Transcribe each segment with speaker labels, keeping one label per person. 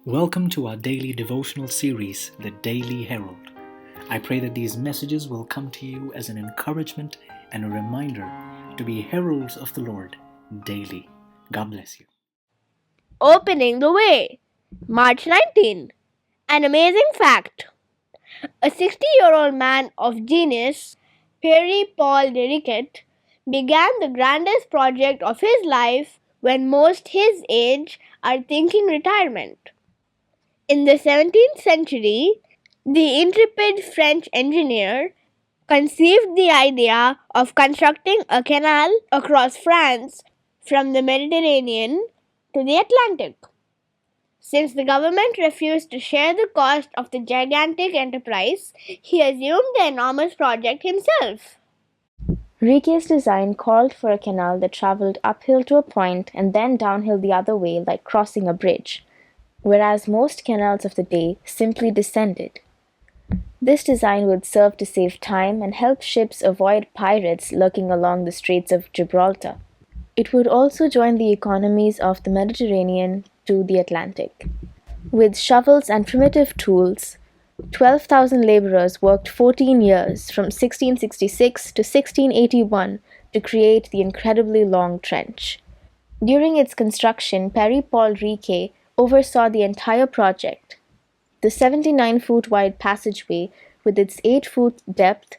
Speaker 1: Welcome to our daily devotional series, The Daily Herald. I pray that these messages will come to you as an encouragement and a reminder to be heralds of the Lord daily. God bless you.
Speaker 2: Opening the Way. March 19. An amazing fact. A 60-year-old man of genius, Pierre Paul Riquet, began the grandest project of his life when most his age are thinking retirement. In the 17th century, the intrepid French engineer conceived the idea of constructing a canal across France from the Mediterranean to the Atlantic. Since the government refused to share the cost of the gigantic enterprise, he assumed the enormous project himself.
Speaker 3: Riquet's design called for a canal that traveled uphill to a point and then downhill the other way like crossing a bridge, whereas most canals of the day simply descended. This design would serve to save time and help ships avoid pirates lurking along the Straits of Gibraltar. It would also join the economies of the Mediterranean to the Atlantic. With shovels and primitive tools, 12,000 laborers worked 14 years from 1666 to 1681 to create the incredibly long trench. During its construction, Pierre Paul Riquet oversaw the entire project. The 79-foot wide passageway, with its 8-foot depth,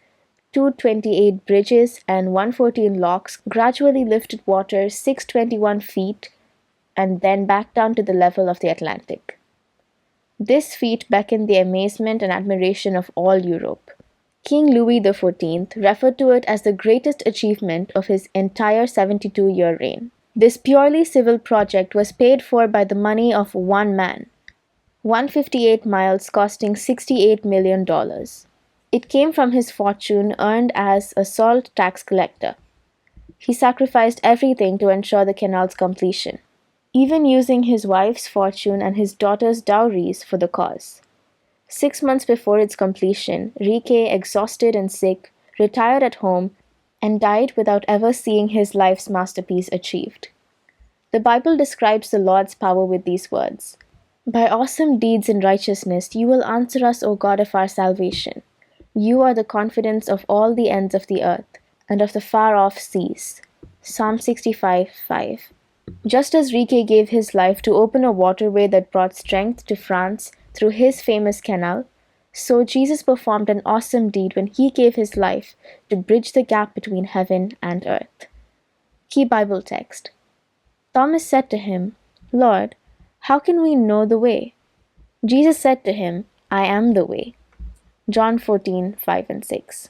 Speaker 3: 228 bridges, and 114 locks, gradually lifted water 621 feet and then back down to the level of the Atlantic. This feat beckoned the amazement and admiration of all Europe. King Louis XIV referred to it as the greatest achievement of his entire 72-year reign. This purely civil project was paid for by the money of one man, 158 miles costing $68 million. It came from his fortune earned as a salt tax collector. He sacrificed everything to ensure the canal's completion, even using his wife's fortune and his daughter's dowries for the cause. 6 months before its completion, Riquet, exhausted and sick, retired at home and died without ever seeing his life's masterpiece achieved. The Bible describes the Lord's power with these words: "By awesome deeds in righteousness you will answer us, O God of our salvation. You are the confidence of all the ends of the earth and of the far-off seas." Psalm 65:5. Just as Riquet gave his life to open a waterway that brought strength to France through his famous canal, so Jesus performed an awesome deed when he gave his life to bridge the gap between heaven and earth. Key Bible text. Thomas said to him, "Lord, how can we know the way?" Jesus said to him, "I am the way." John 14:5 and 6.